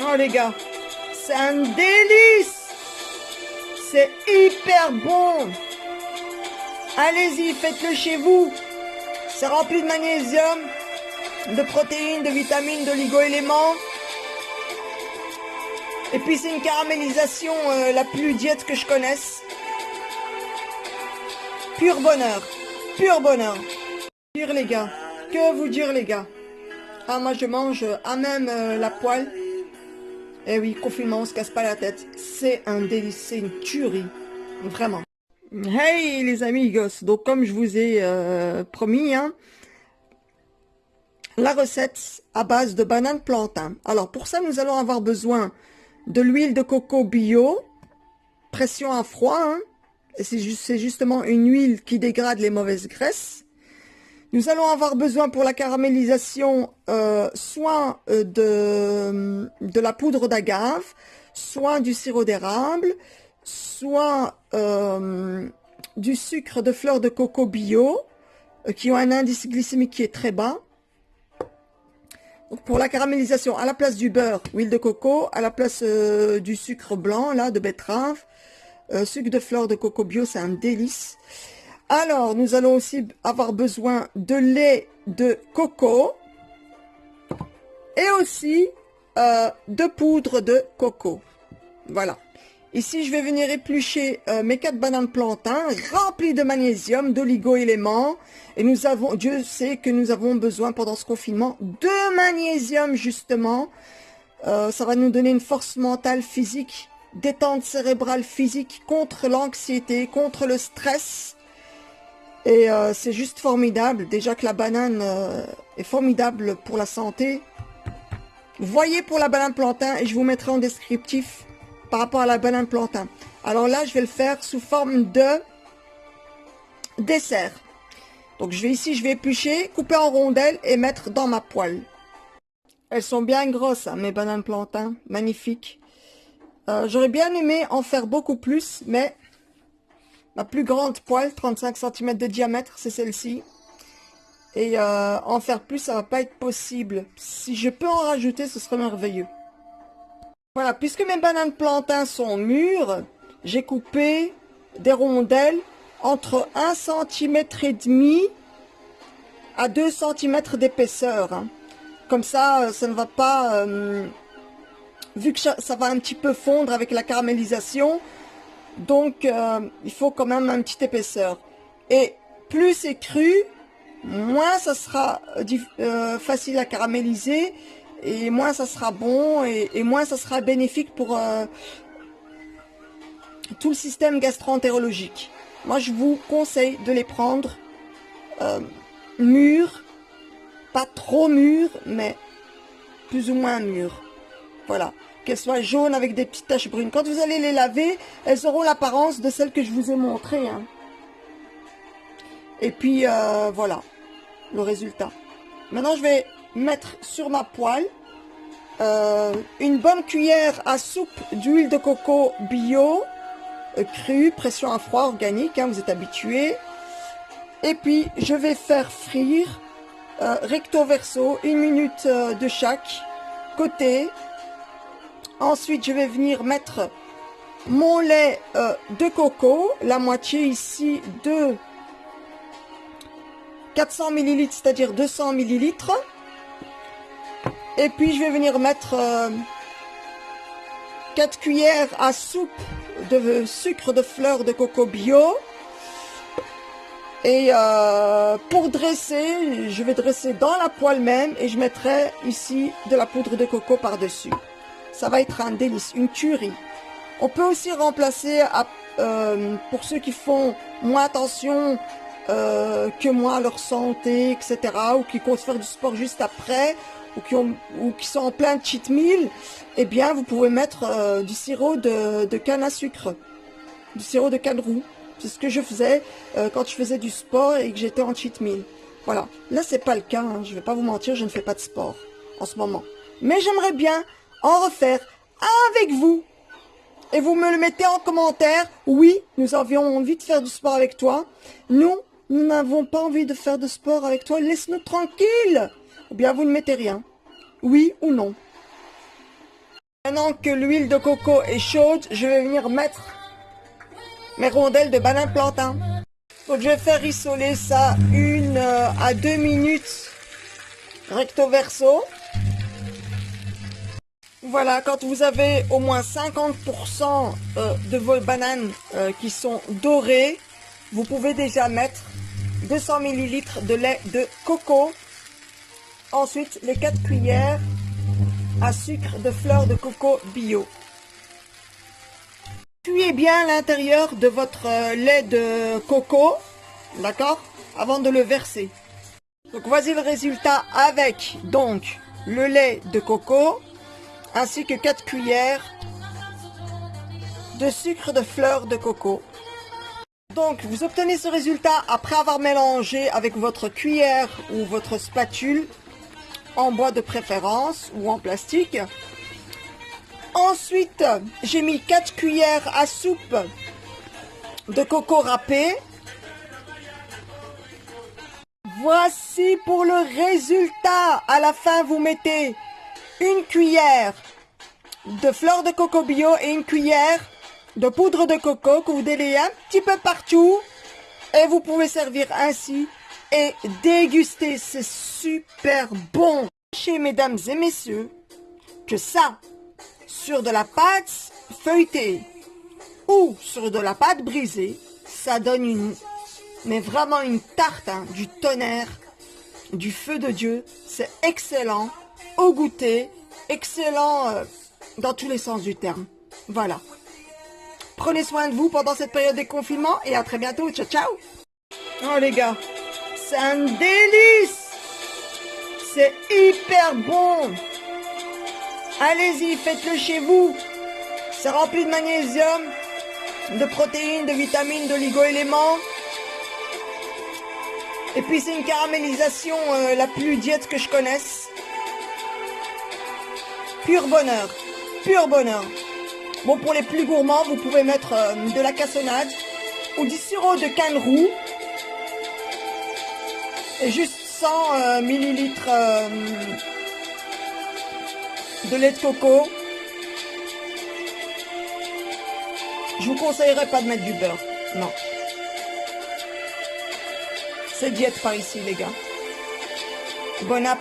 Oh les gars, c'est un délice. C'est hyper bon. Allez-y, faites-le chez vous. C'est rempli de magnésium, de protéines, de vitamines, d'oligo-éléments. Et puis c'est une caramélisation la plus diète que je connaisse. Pur bonheur. Pur bonheur. Dire les gars. Que vous dire les gars. Ah moi je mange à même la poêle. Eh oui, confinement, on se casse pas la tête. C'est un délice, c'est une tuerie. Vraiment. Hey les amigos. Donc comme je vous ai promis, hein, la recette à base de banane plantain. Alors pour ça, nous allons avoir besoin de l'huile de coco bio, pression à froid, hein. C'est justement une huile qui dégrade les mauvaises graisses. Nous allons avoir besoin pour la caramélisation soit de la poudre d'agave, soit du sirop d'érable, soit du sucre de fleur de coco bio, qui ont un indice glycémique qui est très bas. Donc pour la caramélisation, à la place du beurre, huile de coco, à la place du sucre blanc, là, de betterave, sucre de fleur de coco bio, c'est un délice. Alors, nous allons aussi avoir besoin de lait de coco et aussi de poudre de coco. Voilà. Ici, je vais venir éplucher mes 4 bananes plantain remplies de magnésium, d'oligo-éléments. Et nous avons, Dieu sait que nous avons besoin pendant ce confinement de magnésium, justement. Ça va nous donner une force mentale, physique, détente cérébrale, physique, contre l'anxiété, contre le stress. Et c'est juste formidable. Déjà que la banane est formidable pour la santé. Voyez pour la banane plantain et je vous mettrai en descriptif par rapport à la banane plantain. Alors là, je vais le faire sous forme de dessert. Donc je vais éplucher, couper en rondelles et mettre dans ma poêle. Elles sont bien grosses, hein, mes bananes plantain, magnifiques. J'aurais bien aimé en faire beaucoup plus, mais ma plus grande poêle, 35 cm de diamètre, c'est celle-ci. Et en faire plus, ça va pas être possible. Si je peux en rajouter, ce serait merveilleux. Voilà, puisque mes bananes plantain sont mûres, j'ai coupé des rondelles entre 1,5 cm à 2 cm d'épaisseur. Hein. Comme ça, ça ne va pas... vu que ça va un petit peu fondre avec la caramélisation, donc il faut quand même une petite épaisseur. Et plus c'est cru, moins ça sera facile à caraméliser, et moins ça sera bon, et moins ça sera bénéfique pour tout le système gastro-entérologique. Moi, je vous conseille de les prendre mûrs, pas trop mûrs, mais plus ou moins mûrs. Voilà, qu'elles soient jaunes avec des petites taches brunes. Quand vous allez les laver, elles auront l'apparence de celles que je vous ai montrées. Hein. Et puis, voilà, le résultat. Maintenant, je vais mettre sur ma poêle une bonne cuillère à soupe d'huile de coco bio, crue, pression à froid, organique, hein, vous êtes habitués. Et puis, je vais faire frire recto verso, 1 minute de chaque côté. Ensuite, je vais venir mettre mon lait de coco, la moitié ici de 400 ml, c'est-à-dire 200 ml. Et puis, je vais venir mettre 4 cuillères à soupe de sucre de fleur de coco bio. Et pour dresser, je vais dresser dans la poêle même et je mettrai ici de la poudre de coco par-dessus. Ça va être un délice, une tuerie. On peut aussi remplacer, pour ceux qui font moins attention que moi à leur santé, etc., ou qui comptent faire du sport juste après, ou qui sont en plein cheat meal, eh bien, vous pouvez mettre du sirop de canne à sucre, du sirop de canne roux. C'est ce que je faisais quand je faisais du sport et que j'étais en cheat meal. Voilà. Là, c'est pas le cas. Hein. Je vais pas vous mentir, je ne fais pas de sport en ce moment. Mais j'aimerais bien en refaire avec vous. Et vous me le mettez en commentaire. Oui, nous avions envie de faire du sport avec toi. Nous n'avons pas envie de faire de sport avec toi. Laisse-nous tranquille. Ou bien vous ne mettez rien. Oui ou non. Maintenant que l'huile de coco est chaude, je vais venir mettre mes rondelles de banane plantain. Donc je vais faire rissoler ça 1 à 2 minutes recto verso. Voilà, quand vous avez au moins 50% de vos bananes qui sont dorées, vous pouvez déjà mettre 200 ml de lait de coco. Ensuite, les 4 cuillères à sucre de fleur de coco bio. Cuisez bien l'intérieur de votre lait de coco, d'accord, avant de le verser. Donc voici le résultat avec donc le lait de coco ainsi que 4 cuillères de sucre de fleur de coco. Donc vous obtenez ce résultat après avoir mélangé avec votre cuillère ou votre spatule, en bois de préférence ou en plastique. Ensuite, j'ai mis 4 cuillères à soupe de coco râpé. Voici pour le résultat. À la fin, vous mettez une cuillère de fleur de coco bio et une cuillère de poudre de coco que vous délayez un petit peu partout. Et vous pouvez servir ainsi et déguster. C'est super bon. Sachez, mesdames et messieurs, que ça, sur de la pâte feuilletée ou sur de la pâte brisée, ça donne mais vraiment une tarte, hein, du tonnerre, du feu de Dieu. C'est excellent au goûter, excellent dans tous les sens du terme. Voilà. Prenez soin de vous pendant cette période de confinement et à très bientôt. Ciao, ciao. Oh les gars, c'est un délice. C'est hyper bon. Allez-y, faites-le chez vous. C'est rempli de magnésium, de protéines, de vitamines, d'oligo-éléments. Et puis c'est une caramélisation la plus diète que je connaisse. Pur bonheur. Pur bonheur. Bon, pour les plus gourmands, vous pouvez mettre de la cassonade ou du sirop de canne roux. Et juste 100 millilitres de lait de coco. Je vous conseillerais pas de mettre du beurre. Non. C'est diète par ici, les gars. Bon app.